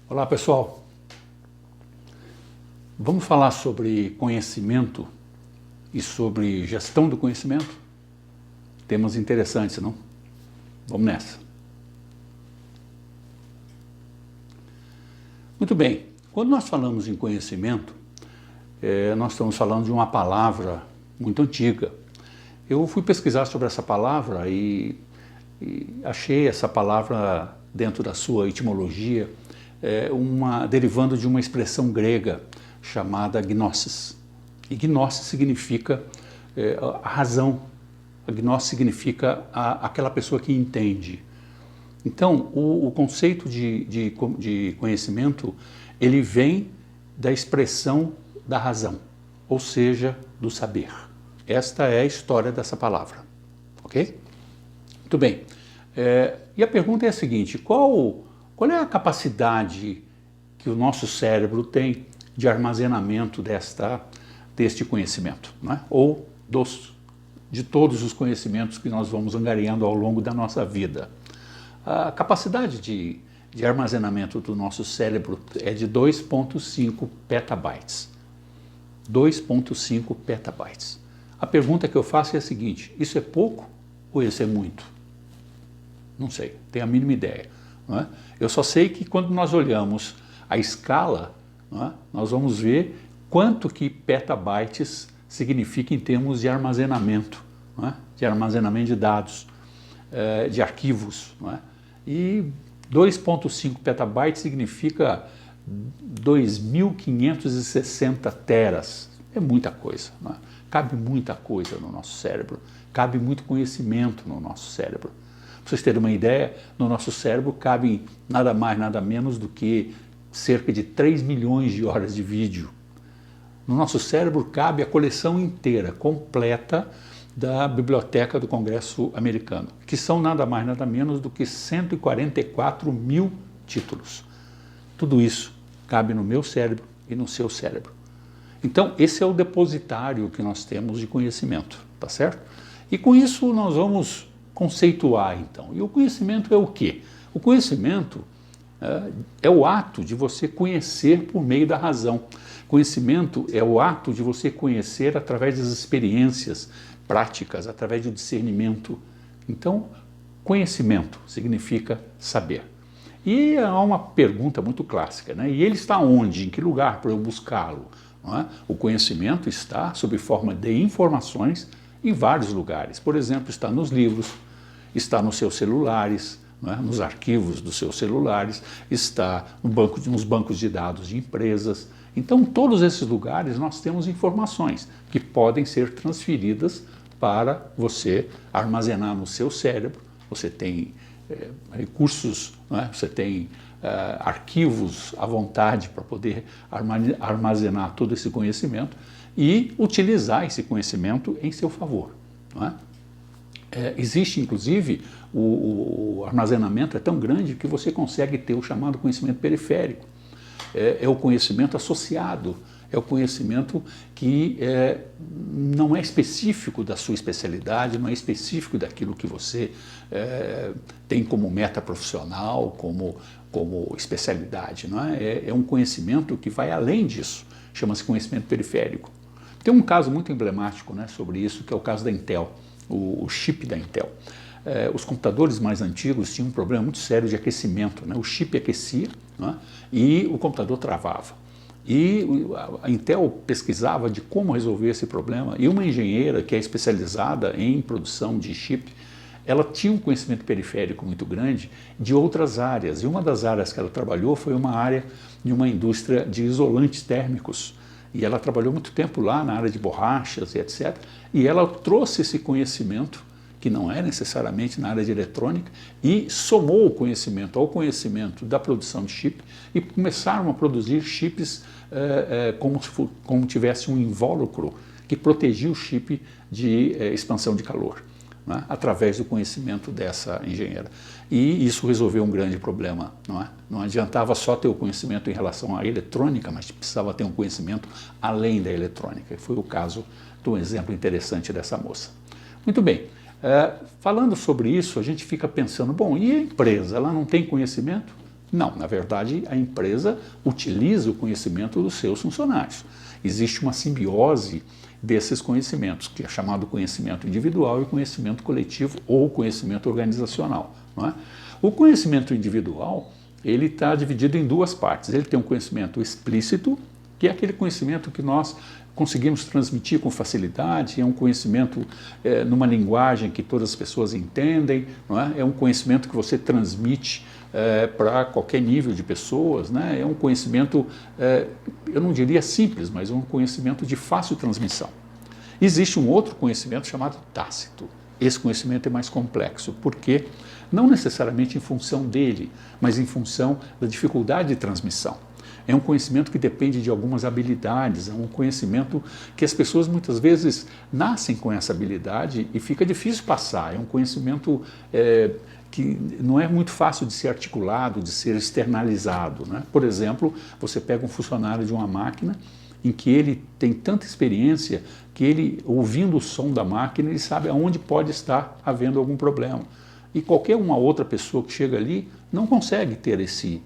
Olá pessoal, vamos falar sobre conhecimento e sobre gestão do conhecimento? Temas interessantes, não? Vamos nessa. Muito bem, quando nós falamos em conhecimento, nós estamos falando de uma palavra muito antiga. Eu fui pesquisar sobre essa palavra e achei essa palavra dentro da sua etimologia derivando de uma expressão grega chamada gnosis. E gnosis significa a razão. A gnosis significa aquela pessoa que entende. Então, o conceito de conhecimento, ele vem da expressão da razão, ou seja, do saber. Esta é a história dessa palavra, ok? Muito bem. E a pergunta é a seguinte, qual é a capacidade que o nosso cérebro tem de armazenamento deste conhecimento, não é? Ou de todos os conhecimentos que nós vamos angariando ao longo da nossa vida? A capacidade de armazenamento do nosso cérebro é de 2,5 petabytes. 2,5 petabytes. A pergunta que eu faço é a seguinte, isso é pouco ou isso é muito? Não sei, tenho a mínima ideia. Não é? Eu só sei que quando nós olhamos a escala, não é? Nós vamos ver quanto que petabytes significa em termos de armazenamento, não é? De armazenamento de dados, de arquivos. Não é? E 2,5 petabytes significa 2.560 teras. É muita coisa. Não é? Cabe muita coisa no nosso cérebro, cabe muito conhecimento no nosso cérebro. Para vocês terem uma ideia, no nosso cérebro cabe nada mais, nada menos do que cerca de 3 milhões de horas de vídeo. No nosso cérebro cabe a coleção inteira, completa, da Biblioteca do Congresso Americano, que são nada mais, nada menos do que 144 mil títulos. Tudo isso cabe no meu cérebro e no seu cérebro. Então, esse é o depositário que nós temos de conhecimento, tá certo? E com isso nós vamos conceituar, então. E o conhecimento é o quê? O conhecimento é o ato de você conhecer por meio da razão. Conhecimento é o ato de você conhecer através das experiências práticas, através do discernimento. Então, conhecimento significa saber. E há uma pergunta muito clássica, né? E ele está onde? Em que lugar para eu buscá-lo? Não é? O conhecimento está sob forma de informações em vários lugares. Por exemplo, está nos livros, está nos seus celulares, não é? Nos arquivos dos seus celulares, está nos bancos de dados de empresas. Então, em todos esses lugares nós temos informações que podem ser transferidas para você armazenar no seu cérebro. Você tem recursos, não é? Você tem arquivos à vontade para poder armazenar todo esse conhecimento e utilizar esse conhecimento em seu favor. Não é? Existe, inclusive, o armazenamento é tão grande que você consegue ter o chamado conhecimento periférico. É o conhecimento associado, é o conhecimento que não é específico da sua especialidade, não é específico daquilo que você tem como meta profissional, como especialidade. Não é? É um conhecimento que vai além disso, chama-se conhecimento periférico. Tem um caso muito emblemático, né, sobre isso, que é o caso da Intel, o chip da Intel. Os computadores mais antigos tinham um problema muito sério de aquecimento, né? O chip aquecia, né, e o computador travava. E a Intel pesquisava de como resolver esse problema, e uma engenheira que é especializada em produção de chip, ela tinha um conhecimento periférico muito grande de outras áreas, e uma das áreas que ela trabalhou foi uma área de uma indústria de isolantes térmicos. E ela trabalhou muito tempo lá na área de borrachas e etc. E ela trouxe esse conhecimento, que não é necessariamente na área de eletrônica, e somou o conhecimento ao conhecimento da produção de chip e começaram a produzir chips como tivesse um invólucro que protegia o chip de expansão de calor, né, através do conhecimento dessa engenheira. E isso resolveu um grande problema. Não é? Não adiantava só ter o conhecimento em relação à eletrônica, mas precisava ter um conhecimento além da eletrônica. E foi o caso de um exemplo interessante dessa moça. Muito bem, falando sobre isso, a gente fica pensando, bom, e a empresa, ela não tem conhecimento? Não, na verdade, a empresa utiliza o conhecimento dos seus funcionários. Existe uma simbiose desses conhecimentos, que é chamado conhecimento individual e conhecimento coletivo ou conhecimento organizacional. Não é? O conhecimento individual, ele está dividido em duas partes. Ele tem um conhecimento explícito, que é aquele conhecimento que nós conseguimos transmitir com facilidade, é um conhecimento numa linguagem que todas as pessoas entendem, não é? É um conhecimento que você transmite para qualquer nível de pessoas, né? É um conhecimento, eu não diria simples, mas um conhecimento de fácil transmissão. Existe um outro conhecimento chamado tácito. Esse conhecimento é mais complexo, porque não necessariamente em função dele, mas em função da dificuldade de transmissão. É um conhecimento que depende de algumas habilidades, é um conhecimento que as pessoas muitas vezes nascem com essa habilidade e fica difícil passar. É um conhecimento que não é muito fácil de ser articulado, de ser externalizado, né? Por exemplo, você pega um funcionário de uma máquina em que ele tem tanta experiência que ele, ouvindo o som da máquina, ele sabe aonde pode estar havendo algum problema. E qualquer uma outra pessoa que chega ali não consegue ter esse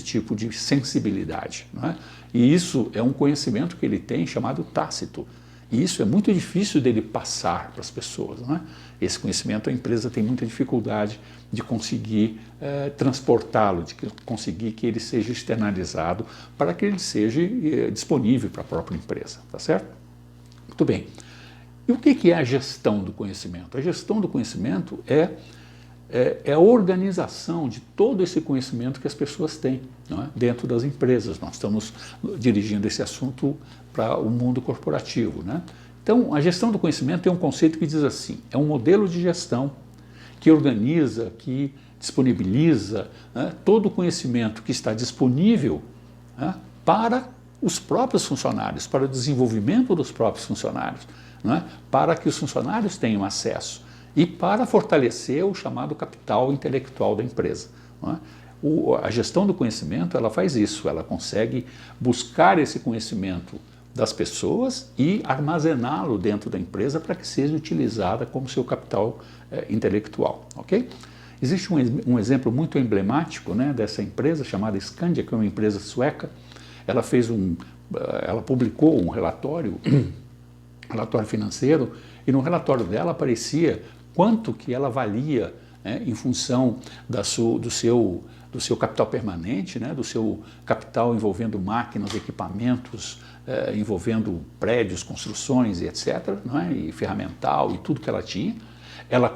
tipo de sensibilidade, não é? E isso é um conhecimento que ele tem chamado tácito. E isso é muito difícil dele passar para as pessoas, não é? Esse conhecimento a empresa tem muita dificuldade de conseguir transportá-lo, de conseguir que ele seja externalizado para que ele seja disponível para a própria empresa, tá certo? Muito bem. E o que é a gestão do conhecimento? A gestão do conhecimento é a organização de todo esse conhecimento que as pessoas têm, não é? Dentro das empresas. Nós estamos dirigindo esse assunto para o mundo corporativo, né? Então, a gestão do conhecimento tem um conceito que diz assim, é um modelo de gestão que organiza, que disponibiliza, né, todo o conhecimento que está disponível, né, para os próprios funcionários, para o desenvolvimento dos próprios funcionários, né, para que os funcionários tenham acesso e para fortalecer o chamado capital intelectual da empresa. Não é? A gestão do conhecimento, ela faz isso, ela consegue buscar esse conhecimento das pessoas e armazená-lo dentro da empresa para que seja utilizada como seu capital intelectual, ok? Existe um exemplo muito emblemático, né, dessa empresa chamada Skandia, que é uma empresa sueca. Ela publicou um relatório financeiro, e no relatório dela aparecia quanto que ela valia, né, em função do seu capital permanente, né, do seu capital envolvendo máquinas, equipamentos, envolvendo prédios, construções e etc., não é? E ferramental e tudo que ela tinha. Ela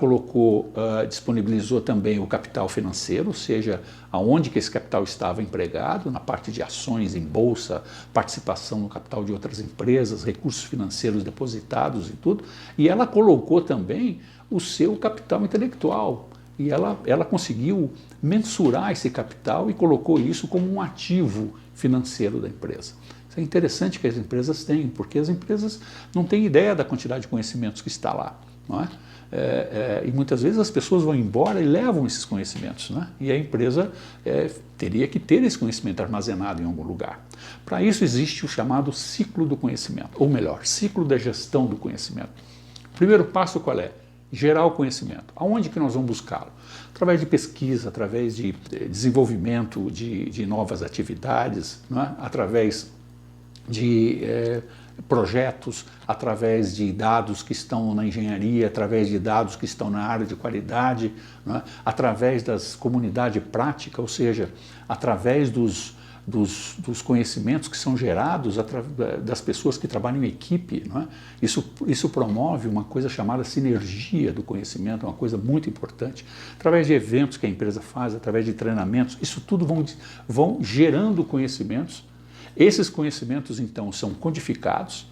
disponibilizou também o capital financeiro, ou seja, aonde que esse capital estava empregado, na parte de ações em bolsa, participação no capital de outras empresas, recursos financeiros depositados e tudo. E ela colocou também o seu capital intelectual. E ela conseguiu mensurar esse capital e colocou isso como um ativo financeiro da empresa. Isso é interessante que as empresas tenham, porque as empresas não têm ideia da quantidade de conhecimentos que está lá, não é? E muitas vezes as pessoas vão embora e levam esses conhecimentos, né? E a empresa teria que ter esse conhecimento armazenado em algum lugar. Para isso existe o chamado ciclo do conhecimento, ou melhor, ciclo da gestão do conhecimento. O primeiro passo qual é? Gerar o conhecimento. Aonde que nós vamos buscá-lo? Através de pesquisa, através de desenvolvimento de novas atividades, não é? Através de projetos, através de dados que estão na engenharia, através de dados que estão na área de qualidade, não é? Através das comunidades práticas, ou seja, através dos conhecimentos que são gerados das pessoas que trabalham em equipe, não é? Isso promove uma coisa chamada sinergia do conhecimento, uma coisa muito importante. Através de eventos que a empresa faz, através de treinamentos, isso tudo vão gerando conhecimentos. Esses conhecimentos, então, são codificados,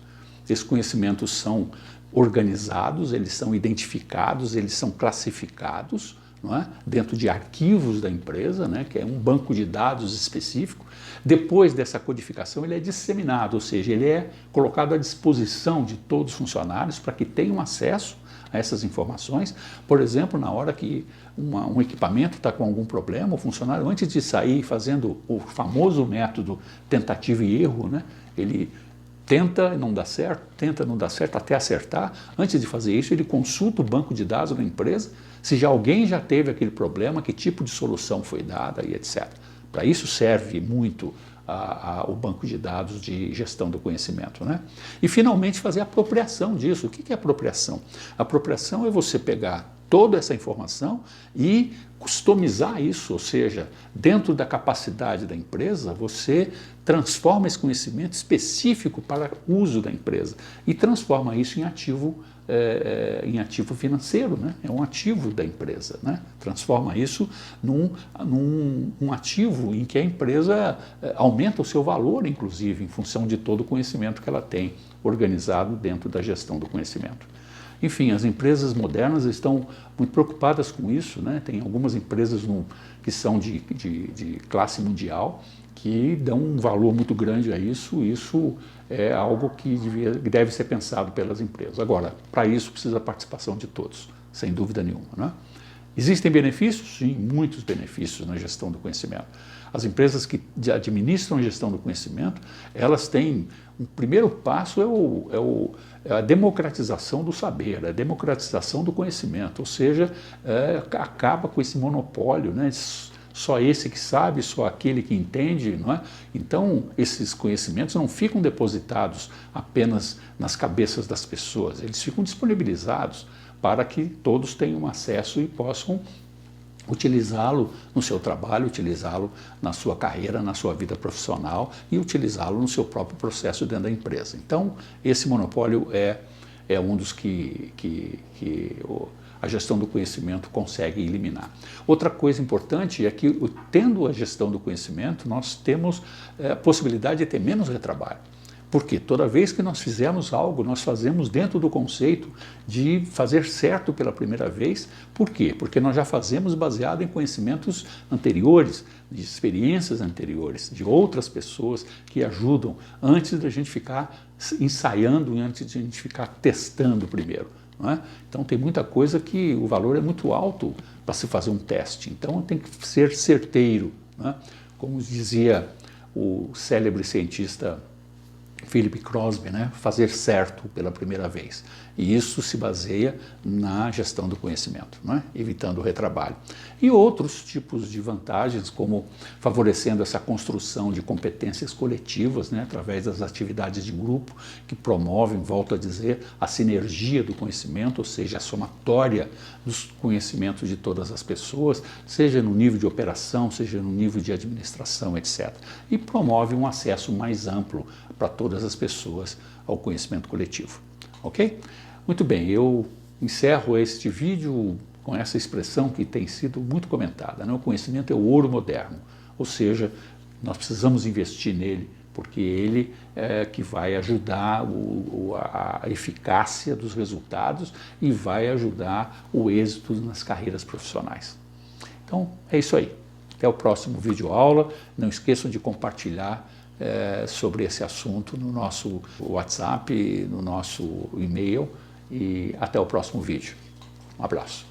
esses conhecimentos são organizados, eles são identificados, eles são classificados, não é? Dentro de arquivos da empresa, né, que é um banco de dados específico. Depois dessa codificação, ele é disseminado, ou seja, ele é colocado à disposição de todos os funcionários para que tenham acesso a essas informações. Por exemplo, na hora que um equipamento está com algum problema, o funcionário, antes de sair fazendo o famoso método tentativa e erro, né, ele tenta e não dá certo, até acertar. Antes de fazer isso, ele consulta o banco de dados da empresa, se alguém já teve aquele problema, que tipo de solução foi dada e etc. Para isso serve muito o banco de dados de gestão do conhecimento, né? E finalmente fazer a apropriação disso. O que é apropriação? Apropriação é você pegar toda essa informação e customizar isso, ou seja, dentro da capacidade da empresa, você transforma esse conhecimento específico para uso da empresa e transforma isso em ativo financeiro, né? É um ativo da empresa, né? Transforma isso num ativo em que a empresa aumenta o seu valor, inclusive, em função de todo o conhecimento que ela tem organizado dentro da gestão do conhecimento. Enfim, as empresas modernas estão muito preocupadas com isso, né? Tem algumas empresas que são de classe mundial que dão um valor muito grande a isso. Isso é algo que deve ser pensado pelas empresas. Agora, para isso precisa a participação de todos, sem dúvida nenhuma, né? Existem benefícios? Sim, muitos benefícios na gestão do conhecimento. As empresas que administram a gestão do conhecimento, elas têm, um primeiro passo é a democratização do saber, a democratização do conhecimento, ou seja, acaba com esse monopólio, né? Só esse que sabe, só aquele que entende, não é? Então, esses conhecimentos não ficam depositados apenas nas cabeças das pessoas, eles ficam disponibilizados para que todos tenham acesso e possam utilizá-lo no seu trabalho, utilizá-lo na sua carreira, na sua vida profissional e utilizá-lo no seu próprio processo dentro da empresa. Então, esse monopólio é um dos que a gestão do conhecimento consegue eliminar. Outra coisa importante é que, tendo a gestão do conhecimento, nós temos a possibilidade de ter menos retrabalho. Porque toda vez que nós fizermos algo, nós fazemos dentro do conceito de fazer certo pela primeira vez. Por quê? Porque nós já fazemos baseado em conhecimentos anteriores, de experiências anteriores, de outras pessoas que ajudam, antes da gente ficar ensaiando, antes de a gente ficar testando primeiro, não é? Então tem muita coisa que o valor é muito alto para se fazer um teste. Então tem que ser certeiro, não é? Como dizia o célebre cientista Philip Crosby, né? Fazer certo pela primeira vez. E isso se baseia na gestão do conhecimento, né? Evitando o retrabalho. E outros tipos de vantagens, como favorecendo essa construção de competências coletivas, né? Através das atividades de grupo, que promovem, volto a dizer, a sinergia do conhecimento, ou seja, a somatória dos conhecimentos de todas as pessoas, seja no nível de operação, seja no nível de administração, etc. E promove um acesso mais amplo para todas as pessoas ao conhecimento coletivo. Ok? Muito bem, eu encerro este vídeo com essa expressão que tem sido muito comentada, né? O conhecimento é o ouro moderno, ou seja, nós precisamos investir nele, porque ele é que vai ajudar a eficácia dos resultados e vai ajudar o êxito nas carreiras profissionais. Então, é isso aí. Até o próximo vídeo aula. Não esqueçam de compartilhar sobre esse assunto no nosso WhatsApp, no nosso e-mail, e até o próximo vídeo. Um abraço.